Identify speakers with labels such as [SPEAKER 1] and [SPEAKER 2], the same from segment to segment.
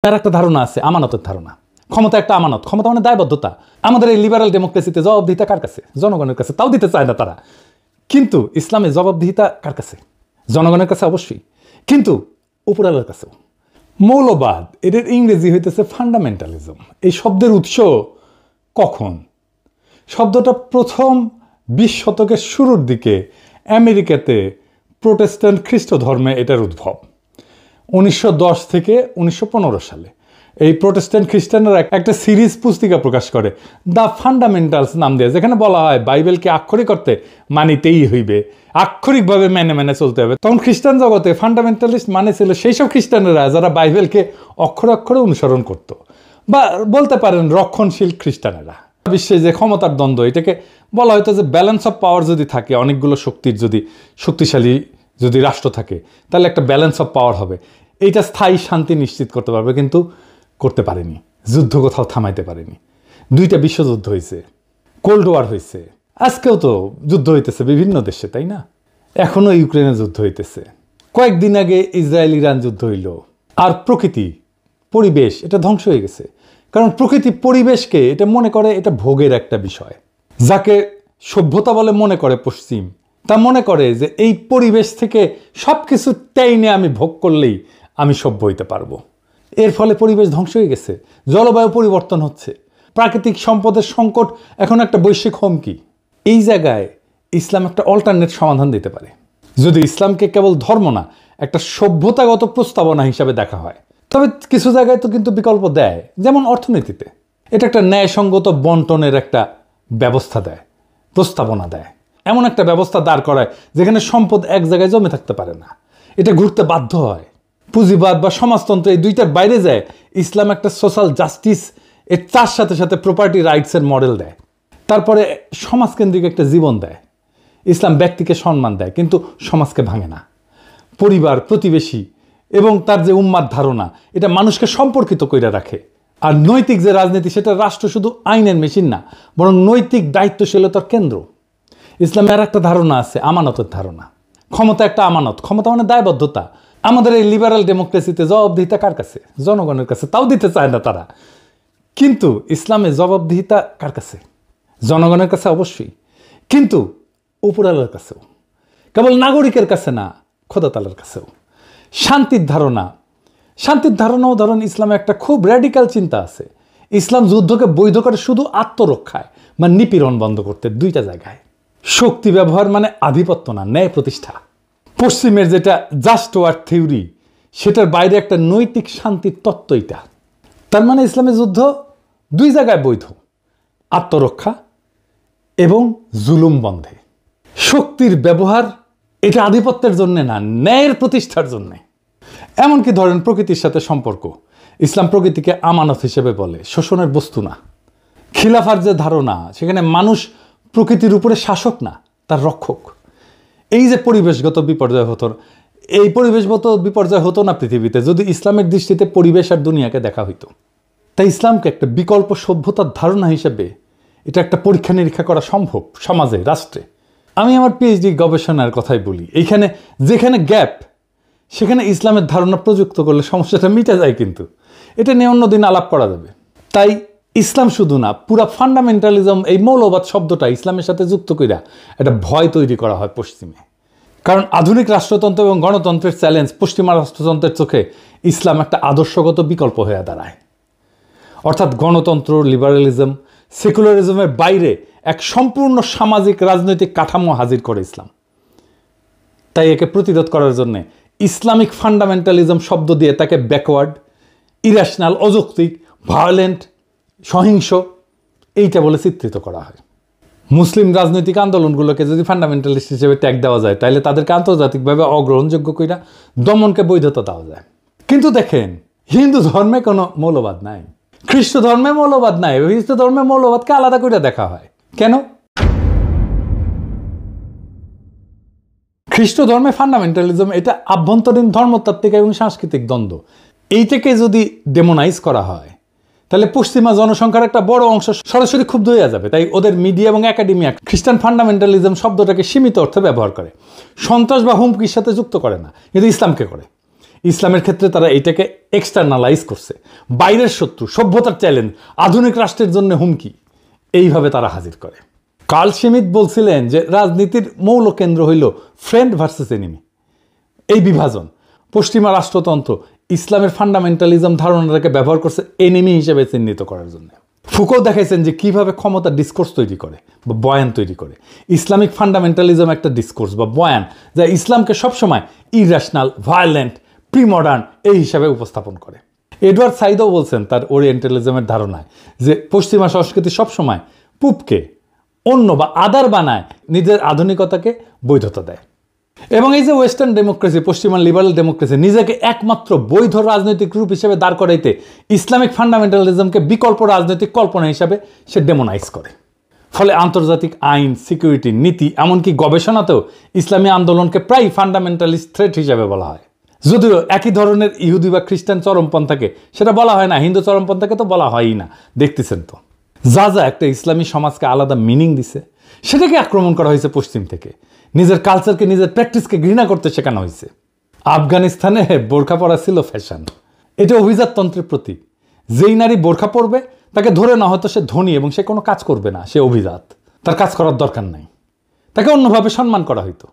[SPEAKER 1] তার একটা ধারণা আছে আমানতের ধারণা। ক্ষমতা একটা আমানত, ক্ষমতা মানে দায়বদ্ধতা। আমাদের এই লিবারাল ডেমোক্রেসিতে জবাবদিহিতা কার কাছে? জনগণের কাছে। তাও দিতে চায় না তারা। কিন্তু ইসলামে জবাবদিহিতা কার কাছে? জনগণের কাছে অবশ্যই, কিন্তু উপরালার কাছেও। মৌলবাদ এদের ইংরেজি হইতেছে ফান্ডামেন্টালিজম। এই শব্দের উৎস কখন? শব্দটা প্রথম 20 শতকের শুরুর দিকে আমেরিকাতে প্রোটেস্ট্যান্ট খ্রিস্ট ধর্মে এটার উদ্ভব 1910 থেকে 1915 সালে। এই প্রোটেস্ট্যান্ট খ্রিস্টানরা একটা সিরিজ পুস্তিকা প্রকাশ করে দ্য ফান্ডামেন্টালস নাম দিয়ে, যেখানে বলা হয় বাইবেলকে আক্ষরিক অর্থে মানিতেই হইবে, আক্ষরিকভাবে মেনে মেনে চলতে হবে। তখন খ্রিস্টান জগতে ফান্ডামেন্টালিস্ট মানে ছিল সেই সব খ্রিস্টানেরা যারা বাইবেলকে অক্ষরে অক্ষরে অনুসরণ করত, বা বলতে পারেন রক্ষণশীল খ্রিস্টানেরা। বিশ্বে যে ক্ষমতার দ্বন্দ্ব, এটাকে বলা হয়তো যে ব্যালেন্স অফ পাওয়ার যদি থাকে, অনেকগুলো শক্তির যদি শক্তিশালী যদি রাষ্ট্র থাকে, তাহলে একটা ব্যালেন্স অফ পাওয়ার হবে, এইটা স্থায়ী শান্তি নিশ্চিত করতে পারবে। কিন্তু করতে পারেনি, যুদ্ধ কোথাও থামাইতে পারেনি। 2টা বিশ্বযুদ্ধ হয়েছে, কোল্ড ওয়ার হয়েছে, আজকেও তো যুদ্ধ হইতেছে বিভিন্ন দেশে, তাই না? এখনো ইউক্রেনে যুদ্ধ হইতেছে, কয়েকদিন আগে ইসরায়েল ইরান যুদ্ধ হইল। আর প্রকৃতি পরিবেশ এটা ধ্বংস হয়ে গেছে, কারণ প্রকৃতি পরিবেশকে এটা মনে করে এটা ভোগের একটা বিষয়। যাকে সভ্যতা বলে মনে করে পশ্চিম, তা মনে করে যে এই পরিবেশ থেকে সব কিছু টেনে আমি ভোগ করলেই আমি সভ্য হইতে পারবো। এর ফলে পরিবেশ ধ্বংস হয়ে গেছে, জলবায়ু পরিবর্তন হচ্ছে, প্রাকৃতিক সম্পদের সংকট এখন একটা বৈশ্বিক হুমকি। এই জায়গায় ইসলাম একটা অল্টারনেট সমাধান দিতে পারে, যদি ইসলামকে কেবল ধর্ম না, একটা সভ্যতাগত প্রস্তাবনা হিসাবে দেখা হয়। তবে কিছু জায়গায় তো কিন্তু বিকল্প দেয়, যেমন অর্থনীতিতে এটা একটা ন্যায়সঙ্গত বন্টনের একটা ব্যবস্থা দেয়, প্রস্তাবনা দেয়। এমন একটা ব্যবস্থা দাঁড় করায় যেখানে সম্পদ এক জায়গায় জমে থাকতে পারে না, এটা ঘুরতে বাধ্য হয়। পুঁজিবাদ বা সমাজতন্ত্র এই দুইটার বাইরে যায় ইসলাম একটা সোশ্যাল জাস্টিস, এর তার সাথে সাথে প্রপার্টি রাইটসের মডেল দেয়। তারপরে সমাজকেন্দ্রিক একটা জীবন দেয়। ইসলাম ব্যক্তিকে সম্মান দেয়, কিন্তু সমাজকে ভাঙে না। পরিবার, প্রতিবেশী এবং তার যে উম্মার ধারণা, এটা মানুষকে সম্পর্কিত করে রাখে। আর নৈতিক যে রাজনীতি, সেটা রাষ্ট্র শুধু আইনের মেশিন না, বরং নৈতিক দায়িত্বশীলতার কেন্দ্র। ইসলামের একটা ধারণা আছে আমানতের ধারণা। ক্ষমতা একটা আমানত, ক্ষমতা মানে দায়বদ্ধতা। আমাদের এই লিবারাল ডেমোক্রেসিতে জবাবদিহিতা কার কাছে? জনগণের কাছে। তাও দিতে চায় না তারা। কিন্তু ইসলামে জবাবদিহিতা কার কাছে? জনগণের কাছে অবশ্যই, কিন্তু উপরালার কাছেও। কেবল নাগরিকের কাছে না, খোদা তাআলার কাছেও। শান্তির ধারণা, শান্তির ধারণাও ধরুন ইসলামে একটা খুব র্যাডিক্যাল চিন্তা আছে। ইসলাম যুদ্ধকে বৈধ করে শুধু আত্মরক্ষায়, মানে নিপীড়ন বন্ধ করতে 2টা জায়গায়। শক্তি ব্যবহার মানে আধিপত্য না, ন্যায় প্রতিষ্ঠা। পশ্চিমের যেটা জাস্ট ওয়ার থিওরি, সেটার বাইরে একটা নৈতিক শান্তির তত্ত্ব এটা। তার মানে ইসলামের যুদ্ধ 2 জায়গায় বৈধ, আত্মরক্ষা এবং জুলুম বন্ধে। শক্তির ব্যবহার এটা আধিপত্যের জন্য না, ন্যায়ের প্রতিষ্ঠার জন্যে। এমনকি ধরেন প্রকৃতির সাথে সম্পর্ক, ইসলাম প্রকৃতিকে আমানত হিসেবে বলে, শোষণের বস্তু না। খিলাফার যে ধারণা, সেখানে মানুষ প্রকৃতির উপরে শাসক না, তার রক্ষক। এই যে পরিবেশগত বিপর্যয় হতো, এই পরিবেশগত বিপর্যয় হতো না পৃথিবীতে যদি ইসলামের দৃষ্টিতে পরিবেশ আর দুনিয়াকে দেখা হইতো। তাই ইসলামকে একটা বিকল্প সভ্যতার ধারণা হিসেবে এটা একটা পরীক্ষা নিরীক্ষা করা সম্ভব সমাজে, রাষ্ট্রে। আমি আমার পিএইচডি গবেষণার কথাই বলি, এইখানে যেখানে গ্যাপ, সেখানে ইসলামের ধারণা প্রযুক্ত করলে সমস্যাটা মিটে যায়। কিন্তু এটা নিয়ে অন্যদিন আলাপ করা যাবে। তাই ইসলাম শুধু না, পুরা ফান্ডামেন্টালিজম, এই মৌলবাদ শব্দটা ইসলামের সাথে যুক্ত কইরা একটা ভয় তৈরি করা হয় পশ্চিমে। কারণ আধুনিক রাষ্ট্রতন্ত্র এবং গণতন্ত্রের চ্যালেঞ্জ পশ্চিমা রাষ্ট্রতন্ত্রের চোখে ইসলাম একটা আদর্শগত বিকল্প হয়ে দাঁড়ায়। অর্থাৎ গণতন্ত্র, লিবারালিজম, সেকুলারিজমের বাইরে এক সম্পূর্ণ সামাজিক রাজনৈতিক কাঠামো হাজির করে ইসলাম। তাই একে প্রতিরোধ করার জন্য ইসলামিক ফান্ডামেন্টালিজম শব্দ দিয়ে তাকে ব্যাকওয়ার্ড, ইরেশনাল, অযৌক্তিক, ভায়োলেন্ট, সহিংস এইটা বলে চিত্রিত করা হয়। মুসলিম রাজনৈতিক আন্দোলনগুলোকে যদি ফান্ডামেন্টালিস্ট হিসেবে ট্যাগ দেওয়া যায়, তাহলে তাদেরকে আন্তর্জাতিকভাবে অগ্রহণযোগ্য কইরা দমনকে বৈধতা দেওয়া যায়। কিন্তু দেখেন, হিন্দু ধর্মে কোনো মৌলবাদ নাই, খ্রিস্ট ধর্মে মৌলবাদ নাই, খ্রিস্ট ধর্মে মৌলবাদকে আলাদা করে দেখা হয়। কেন? খ্রিস্ট ধর্মে ফান্ডামেন্টালিজম এটা আভ্যন্তরীণ ধর্মতাত্ত্বিক এবং সাংস্কৃতিক দ্বন্দ্ব। এইটাকে যদি ডেমোনাইজ করা হয়, তাহলে পশ্চিমা জনসংখ্যার একটা বড় অংশ সরাসরি ক্ষুব্ধ হয়ে যাবে। তাই ওদের মিডিয়া এবং একাডেমিয়া খ্রিস্টান ফান্ডামেন্টালিজম শব্দটাকে সীমিত অর্থে ব্যবহার করে, সন্ত্রাস বা হুমকির সাথে যুক্ত করে না, কিন্তু ইসলামকে করে। ইসলামের ক্ষেত্রে তারা এটাকে এক্সটার্নালাইজ করছে, বাইরের শত্রু, সভ্যতার চ্যালেঞ্জ, আধুনিক রাষ্ট্রের জন্য হুমকি, এইভাবে তারা হাজির করে। কার্ল শিমিট বলছিলেন যে রাজনীতির মৌল কেন্দ্র হইল ফ্রেন্ড ভার্সেস এনিমি, এই বিভাজন। পশ্চিমা রাষ্ট্রতন্ত্র ইসলামের ফান্ডামেন্টালিজম ধারণাটাকে ব্যবহার করছে এনিমি হিসেবে চিহ্নিত করার জন্য। ফুকো দেখাইছেন যে কিভাবে ক্ষমতা ডিসকোর্স তৈরি করে বা বয়ান তৈরি করে। ইসলামিক ফান্ডামেন্টালিজম একটা ডিসকোর্স বা বয়ান যা ইসলামকে সবসময় ইরেশনাল, ভায়োলেন্ট, প্রিমডার্ন এই হিসাবে উপস্থাপন করে। এডওয়ার্ড সাইদও বলছেন তার ওরিয়েন্টালিজমের ধারণায় যে পশ্চিমা সংস্কৃতি সবসময় পূবকে অন্য বা আদার বানায়, নিজের আধুনিকতাকে বৈধতা দেয়। এবং এই যে ওয়েস্টার্ন ডেমোক্রেসি, পশ্চিমা লিবারাল ডেমোক্রেসি নিজেকে একমাত্র বৈধ রাজনৈতিক রূপ হিসেবে দাঁড় করাইতে ইসলামিক ফান্ডামেন্টালিজমকে বিকল্প রাজনৈতিক কল্পনা হিসাবে সে ডেমোনাইজ করে। ফলে আন্তর্জাতিক আইন, সিকিউরিটি, নীতি, এমনকি গবেষণাতেও ইসলামী আন্দোলনকে প্রায় ফান্ডামেন্টালিস্ট থ্রেট হিসাবে বলা হয়। যদিও একই ধরনের ইহুদি বা খ্রিস্টান চরমপন্থাকে সেটা বলা হয় না, হিন্দু চরমপন্থাকে তো বলা হয়ই না, দেখতেছেন তো। যা যা একটা ইসলামী সমাজকে আলাদা মিনিং দিছে সেটাকে আক্রমণ করা হয়েছে পশ্চিম থেকে। নিজের কালচারকে, নিজের প্র্যাকটিসকে ঘৃণা করতে শেখানো হয়েছে। আফগানিস্তানে বোরখা পরা ছিল ফ্যাশন, এটা অভিজাততন্ত্রের প্রতীক। যেই নারী বোরখা পরবে তাকে ধরে না হয়তো সে ধনী এবং সে কোনো কাজ করবে না, সে অভিজাত, তার কাজ করার দরকার নাই, তাকে অন্যভাবে সম্মান করা হইতো।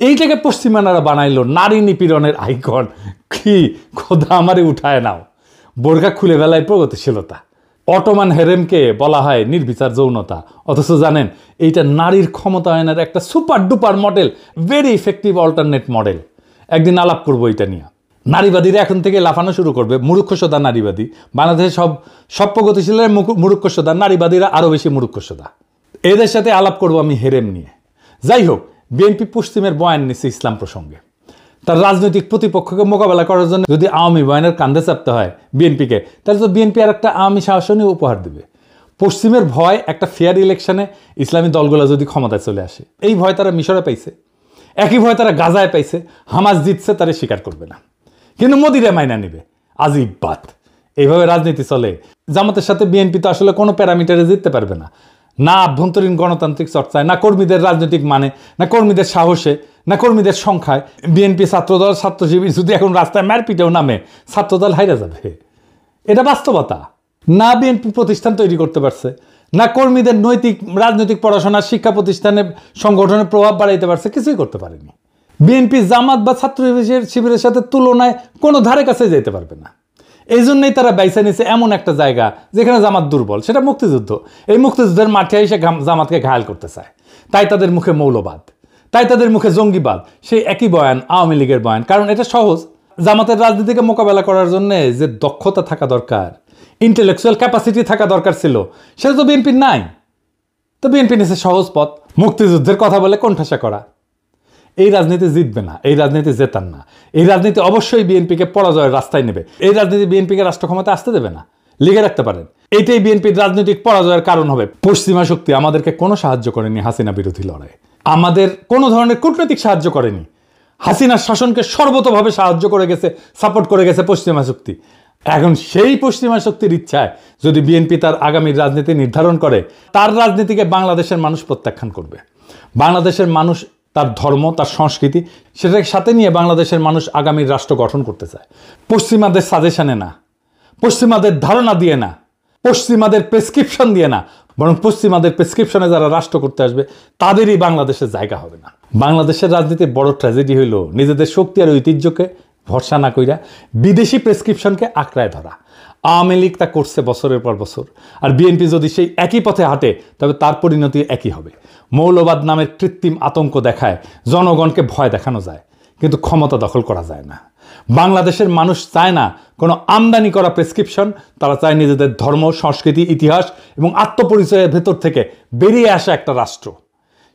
[SPEAKER 1] এইটাকে পশ্চিমানারা বানাইলো নারী নিপীড়নের আইকন। কি খোদা আমারে উঠায় নাও। বোরখা খুলে বেলায় প্রগতিশীলতা। অটোমান হেরেমকে বলা হয় নির্বিচার যৌনতা, অথচ জানেন এইটা নারীর ক্ষমতায়নের একটা super duper model, very effective alternate model. একদিন আলাপ করবো এটা নিয়ে। নারীবাদীরা এখন থেকে লাফানো শুরু করবে, মূর্খসোদা নারীবাদী। বাংলাদেশে সব প্রগতিশীলের মূর্খসোদা, নারীবাদীরা আরও বেশি মূর্খসোদা। এদের সাথে আলাপ করবো আমি হেরেম নিয়ে। যাই হোক, বিএনপি পশ্চিমের বয়ান নিচ্ছে ইসলাম প্রসঙ্গে। তার রাজনৈতিক প্রতিপক্ষকে মোকাবেলা করার জন্য যদি আওয়ামী বয়ানের কান্দে চাপতে হয় বিএনপিকে, তাহলে তো বিএনপি আর একটা আওয়ামী শাসনই উপহার দেবে। পশ্চিমের ভয় একটা ফেয়ার ইলেকশনে ইসলামী দলগুলো যদি ক্ষমতায় চলে আসে, এই ভয় তারা মিশরে পাইছে, একই ভয় তারা গাজায় পাইছে। হামাস জিতছে, তারা স্বীকার করবে না, কিন্তু মোদিরা মাইনা নেবে। আজিব বাত। এইভাবে রাজনীতি চলে। জামাতের সাথে বিএনপি তো আসলে কোনো প্যারামিটারে জিততে পারবে না, না আভ্যন্তরীণ গণতান্ত্রিক চর্চায়, না কর্মীদের রাজনৈতিক মানে, না কর্মীদের সাহসে, না কর্মীদের সংখ্যায়। বিএনপি ছাত্রদল, ছাত্র শিবির যদি এখন রাস্তায় মারপিটেও নামে, ছাত্রদল হাইরা যাবে, এটা বাস্তবতা। না বিএনপি প্রতিষ্ঠান তৈরি করতে পারছে, না কর্মীদের নৈতিক রাজনৈতিক পড়াশোনা, শিক্ষা প্রতিষ্ঠানে সংগঠনের প্রভাব বাড়াইতে পারছে, কিছুই করতে পারেনি। বিএনপি জামাত বা ছাত্র শিবিরের সাথে তুলনায় কোনো ধারে কাছে যেতে পারবে না। এই জন্যই তারা বাইসা নিছে এমন একটা জায়গা যেখানে জামাত দুর্বল, সেটা মুক্তিযুদ্ধ। এই মুক্তিযুদ্ধের মাঠে এসে জামাতকে ঘায়াল করতে চায়, তাই তাদের মুখে মৌলবাদ, তাই তাদের মুখে জঙ্গিবাদ। সেই একই বয়ান আওয়ামী লীগের বয়ান, কারণ এটা সহজ। জামাতের রাজনীতিকে মোকাবেলা করার জন্য যে দক্ষতা থাকা দরকার, ইন্টেলেকচুয়াল ক্যাপাসিটি থাকা দরকার ছিল, সেটা তো বিএনপির নাই। তো বিএনপি নিছে সহজ পথ, মুক্তিযুদ্ধের কথা বলে কোণঠাসা করা। এই রাজনীতি জিতবে না, এই রাজনীতি জেতার না। এই রাজনীতি অবশ্যই বিএনপিকে পরাজয়ের রাস্তায় নেবে। এই রাজনীতি বিএনপিকে রাষ্ট্র ক্ষমতা আসতে দেবে না, লিখে রাখতে পারেন। এইটাই বিএনপির রাজনৈতিক পরাজয়ের কারণ হবে। পশ্চিমা শক্তি আমাদেরকে কোনো সাহায্য করেনি হাসিনা বিরোধী লড়াই, আমাদের কোনো ধরনের কূটনৈতিক সাহায্য করেনি। হাসিনার শাসনকে সর্বতভাবে সাহায্য করে গেছে, সাপোর্ট করে গেছে পশ্চিমা শক্তি। এখন সেই পশ্চিমা শক্তির ইচ্ছায় যদি বিএনপি তার আগামীর রাজনীতি নির্ধারণ করে, তার রাজনীতিকে বাংলাদেশের মানুষ প্রত্যাখ্যান করবে। বাংলাদেশের মানুষ তার ধর্ম, তার সংস্কৃতি, সেটাকে সাথে নিয়ে বাংলাদেশের মানুষ আগামীর রাষ্ট্র গঠন করতে চায়। পশ্চিমাদের সাজেশনে না, পশ্চিমাদের ধারণা দিয়ে না, পশ্চিমাদের প্রেসক্রিপশন দিয়ে না, বরং পশ্চিমাদের প্রেসক্রিপশনে যারা রাষ্ট্র করতে আসবে তাদেরই বাংলাদেশের জায়গা হবে না। বাংলাদেশের রাজনীতির বড় ট্র্যাজেডি হইল নিজেদের শক্তি আর ঐতিহ্যকে ভরসা না কইরা বিদেশি প্রেসক্রিপশনকে আঁকড়ায় ধরা। আওয়ামী লীগ তা করছে বছরের পর বছর, আর বিএনপি যদি সেই একই পথে হাঁটে তবে তার পরিণতি একই হবে। মৌলবাদ নামের কৃত্রিম আতঙ্ক দেখায় জনগণকে ভয় দেখানো যায়, কিন্তু ক্ষমতা দখল করা যায় না। বাংলাদেশের মানুষ চায় না কোনো আমদানি করা প্রেসক্রিপশন, তারা চায় নিজেদের ধর্ম, সংস্কৃতি, ইতিহাস এবং আত্মপরিচয়ের ভেতর থেকে বেরিয়ে আসা একটা রাষ্ট্র।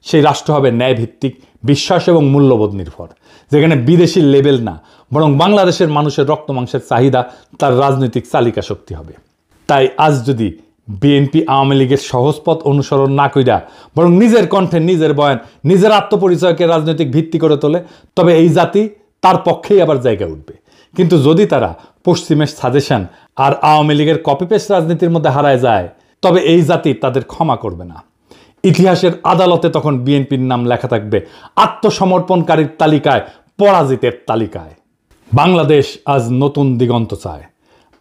[SPEAKER 1] সেই রাষ্ট্র হবে ন্যায়ভিত্তিক, বিশ্বাস এবং মূল্যবোধ নির্ভর, যেখানে বিদেশি লেবেল না, বরং বাংলাদেশের মানুষের রক্ত মাংসের চাহিদা তার রাজনৈতিক চালিকা শক্তি হবে। তাই আজ যদি বিএনপি আওয়ামী লীগের সহজ পথ অনুসরণ না কইরা বরং নিজের কণ্ঠে, নিজের বয়ান, নিজের আত্মপরিচয়কে রাজনৈতিক ভিত্তি করে তোলে, তবে এই জাতি তার পক্ষেই আবার জায়গা উঠবে। কিন্তু যদি তারা পশ্চিমের সাজেশন আর আওয়ামী লীগের কপি পেস্ট রাজনীতির মধ্যে হারায় যায়, তবে এই জাতি তাদের ক্ষমা করবে না। ইতিহাসের আদালতে তখন বিএনপির নাম লেখা থাকবে আত্মসমর্পণকারীর তালিকায়, পরাজিতের তালিকায়। বাংলাদেশ আজ নতুন দিগন্ত চায়।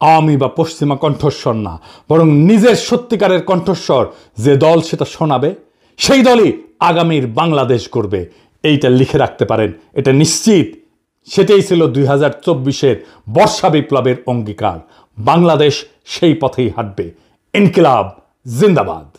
[SPEAKER 1] আওয়ামী বা পশ্চিমা কণ্ঠস্বর না, বরং নিজের সত্যিকারের কণ্ঠস্বর যে দল সেটা শোনাবে, সেই দলই আগামীর বাংলাদেশ করবে। এইটা লিখে রাখতে পারেন, এটা নিশ্চিত। সেটাই ছিল 2024-এর বর্ষা বিপ্লবের অঙ্গীকার। বাংলাদেশ সেই পথেই হাঁটবে। ইনকিলাব জিন্দাবাদ।